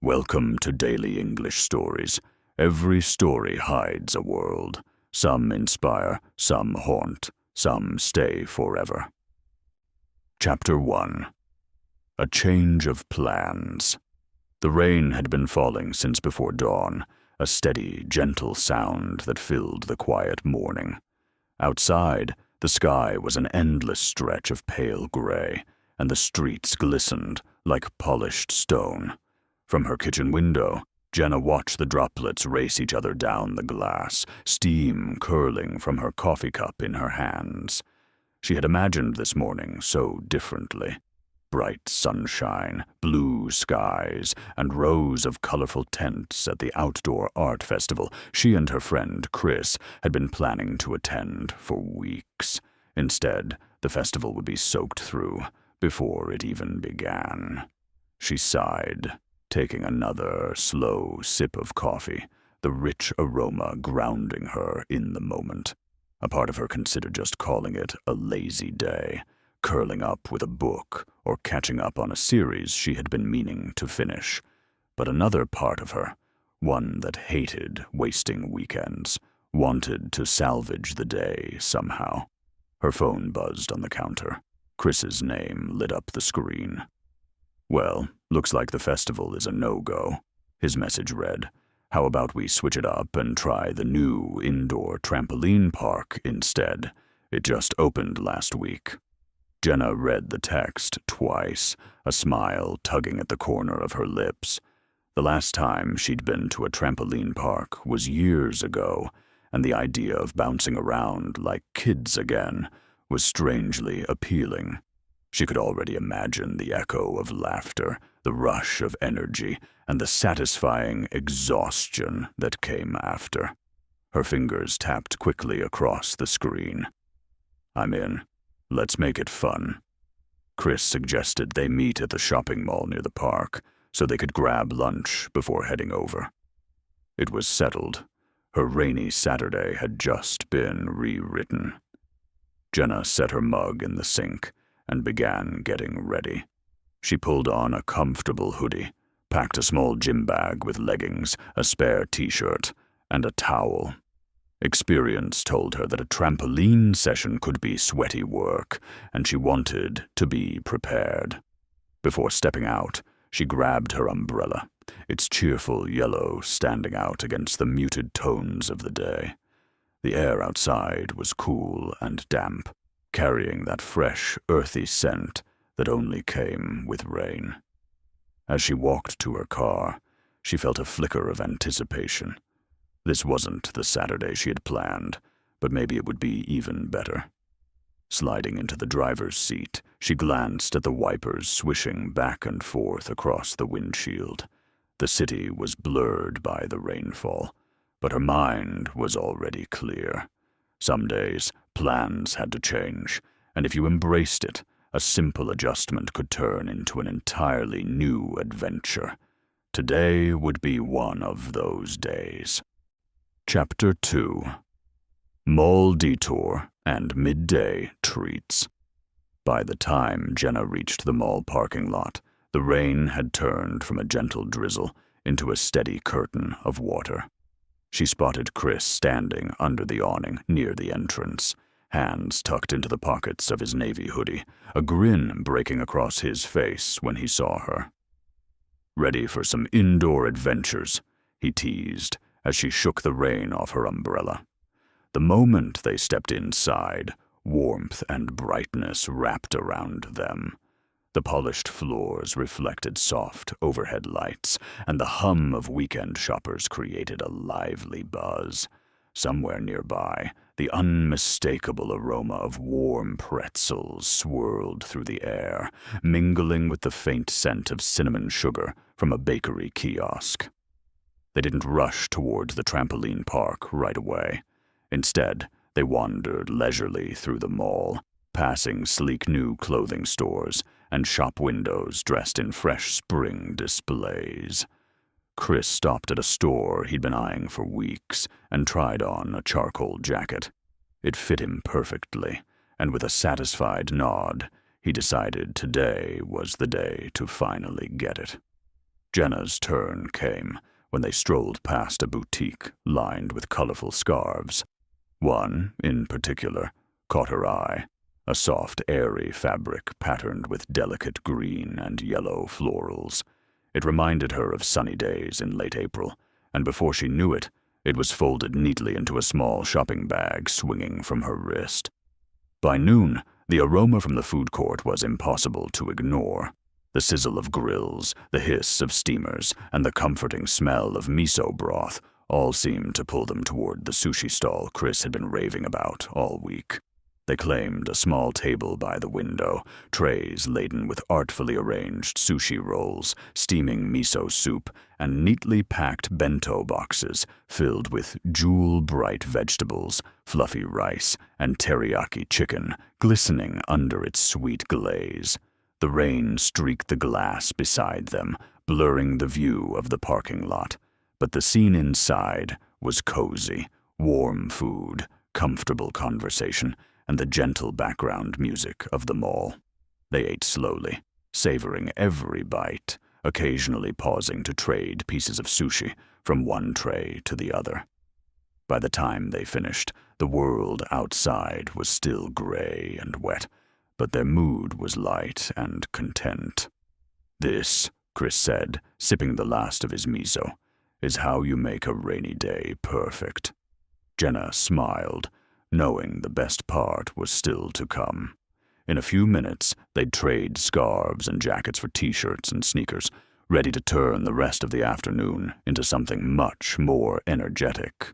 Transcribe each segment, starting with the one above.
Welcome to Daily English Stories. Every story hides a world. Some inspire, some haunt, some stay forever. Chapter 1. A Change of Plans. The rain had been falling since before dawn, a steady, gentle sound that filled the quiet morning. Outside, the sky was an endless stretch of pale gray, and the streets glistened like polished stone. From her kitchen window, Jenna watched the droplets race each other down the glass, steam curling from her coffee cup in her hands. She had imagined this morning so differently. Bright sunshine, blue skies, and rows of colorful tents at the outdoor art festival she and her friend Chris had been planning to attend for weeks. Instead, the festival would be soaked through before it even began. She sighed, taking another slow sip of coffee, the rich aroma grounding her in the moment. A part of her considered just calling it a lazy day, curling up with a book or catching up on a series she had been meaning to finish. But another part of her, one that hated wasting weekends, wanted to salvage the day somehow. Her phone buzzed on the counter. Chris's name lit up the screen. "Well, looks like the festival is a no-go," his message read. "How about we switch it up and try the new indoor trampoline park instead? It just opened last week." Jenna read the text twice, a smile tugging at the corner of her lips. The last time she'd been to a trampoline park was years ago, and the idea of bouncing around like kids again was strangely appealing. She could already imagine the echo of laughter, the rush of energy, and the satisfying exhaustion that came after. Her fingers tapped quickly across the screen. "I'm in. Let's make it fun." Chris suggested they meet at the shopping mall near the park so they could grab lunch before heading over. It was settled. Her rainy Saturday had just been rewritten. Jenna set her mug in the sink and began getting ready. She pulled on a comfortable hoodie, packed a small gym bag with leggings, a spare t-shirt, and a towel. Experience told her that a trampoline session could be sweaty work, and she wanted to be prepared. Before stepping out, she grabbed her umbrella, its cheerful yellow standing out against the muted tones of the day. The air outside was cool and damp, carrying that fresh, earthy scent that only came with rain. As she walked to her car, she felt a flicker of anticipation. This wasn't the Saturday she had planned, but maybe it would be even better. Sliding into the driver's seat, she glanced at the wipers swishing back and forth across the windshield. The city was blurred by the rainfall, but her mind was already clear. Some days, plans had to change, and if you embraced it, a simple adjustment could turn into an entirely new adventure. Today would be one of those days. Chapter 2. Mall Detour and Midday Treats. By the time Jenna reached the mall parking lot, the rain had turned from a gentle drizzle into a steady curtain of water. She spotted Chris standing under the awning near the entrance, hands tucked into the pockets of his navy hoodie, a grin breaking across his face when he saw her. "Ready for some indoor adventures?" he teased as she shook the rain off her umbrella. The moment they stepped inside, warmth and brightness wrapped around them. The polished floors reflected soft overhead lights, and the hum of weekend shoppers created a lively buzz. Somewhere nearby, the unmistakable aroma of warm pretzels swirled through the air, mingling with the faint scent of cinnamon sugar from a bakery kiosk. They didn't rush towards the trampoline park right away. Instead, they wandered leisurely through the mall, passing sleek new clothing stores and shop windows dressed in fresh spring displays. Chris stopped at a store he'd been eyeing for weeks and tried on a charcoal jacket. It fit him perfectly, and with a satisfied nod, he decided today was the day to finally get it. Jenna's turn came when they strolled past a boutique lined with colorful scarves. One, in particular, caught her eye, a soft, airy fabric patterned with delicate green and yellow florals. It reminded her of sunny days in late April, and before she knew it, it was folded neatly into a small shopping bag swinging from her wrist. By noon, the aroma from the food court was impossible to ignore. The sizzle of grills, the hiss of steamers, and the comforting smell of miso broth all seemed to pull them toward the sushi stall Chris had been raving about all week. They claimed a small table by the window, trays laden with artfully arranged sushi rolls, steaming miso soup, and neatly packed bento boxes filled with jewel-bright vegetables, fluffy rice, and teriyaki chicken glistening under its sweet glaze. The rain streaked the glass beside them, blurring the view of the parking lot. But the scene inside was cozy, warm food, comfortable conversation, and the gentle background music of the mall. They ate slowly, savoring every bite, occasionally pausing to trade pieces of sushi from one tray to the other. By the time they finished, the world outside was still gray and wet, but their mood was light and content. "This," Chris said, sipping the last of his miso, "is how you make a rainy day perfect." Jenna smiled, knowing the best part was still to come. In a few minutes, they'd trade scarves and jackets for t-shirts and sneakers, ready to turn the rest of the afternoon into something much more energetic.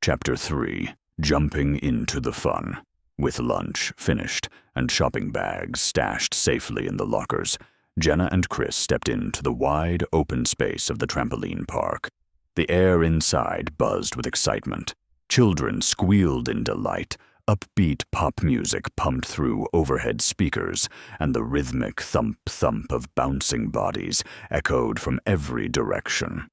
Chapter 3. Jumping into the fun. With lunch finished and shopping bags stashed safely in the lockers, Jenna and Chris stepped into the wide, open space of the trampoline park. The air inside buzzed with excitement. Children squealed in delight, upbeat pop music pumped through overhead speakers, and the rhythmic thump-thump of bouncing bodies echoed from every direction.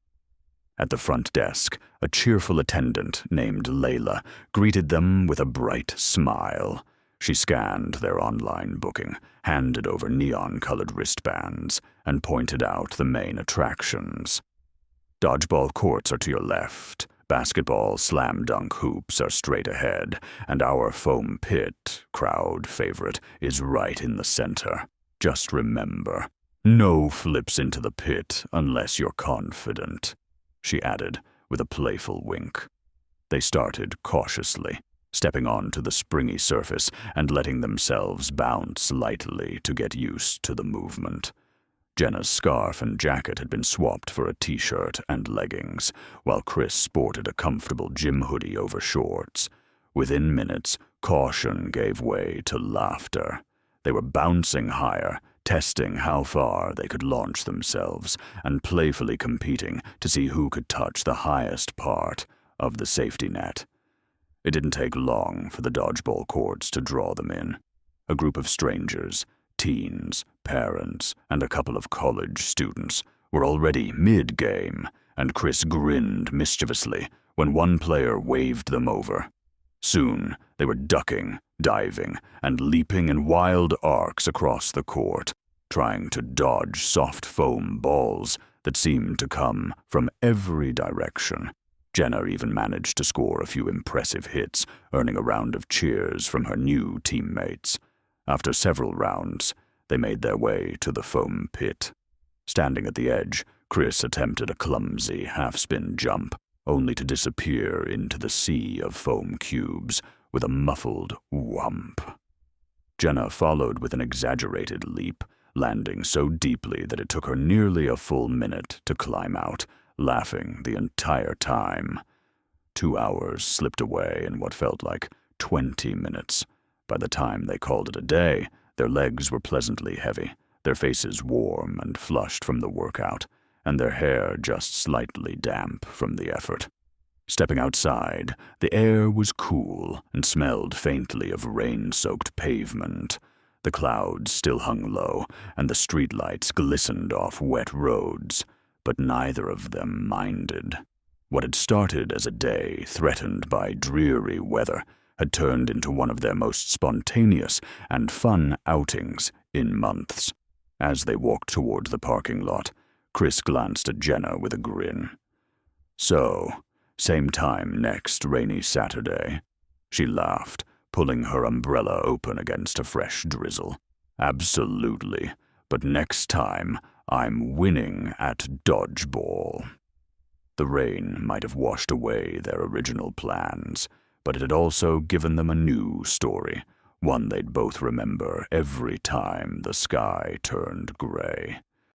At the front desk, a cheerful attendant named Layla greeted them with a bright smile. She scanned their online booking, handed over neon-colored wristbands, and pointed out the main attractions. Dodgeball courts are to your left. Basketball slam dunk hoops are straight ahead, and our foam pit, crowd favorite, is right in the center. Just remember, no flips into the pit unless you're confident, she added with a playful wink. They started cautiously, stepping onto the springy surface and letting themselves bounce lightly to get used to the movement. Jenna's scarf and jacket had been swapped for a t-shirt and leggings, while Chris sported a comfortable gym hoodie over shorts. Within minutes, caution gave way to laughter. They were bouncing higher, testing how far they could launch themselves, and playfully competing to see who could touch the highest part of the safety net. It didn't take long for the dodgeball courts to draw them in. A group of strangers, teens, parents, and a couple of college students were already mid-game, and Chris grinned mischievously when one player waved them over. Soon, they were ducking, diving, and leaping in wild arcs across the court, trying to dodge soft foam balls that seemed to come from every direction. Jenna even managed to score a few impressive hits, earning a round of cheers from her new teammates. After several rounds, they made their way to the foam pit. Standing at the edge, Chris attempted a clumsy half-spin jump, only to disappear into the sea of foam cubes with a muffled whump. Jenna followed with an exaggerated leap, landing so deeply that it took her nearly a full minute to climb out, laughing the entire time. 2 hours slipped away in what felt like 20 minutes. By the time they called it a day, their legs were pleasantly heavy, their faces warm and flushed from the workout, and their hair just slightly damp from the effort. Stepping outside, the air was cool and smelled faintly of rain-soaked pavement. The clouds still hung low, and the streetlights glistened off wet roads, but neither of them minded. What had started as a day threatened by dreary weather had turned into one of their most spontaneous and fun outings in months. As they walked toward the parking lot, Chris glanced at Jenna with a grin. So, same time next rainy Saturday. She laughed, pulling her umbrella open against a fresh drizzle. Absolutely, but next time I'm winning at dodgeball. The rain might have washed away their original plans, but it had also given them a new story, one they'd both remember every time the sky turned gray.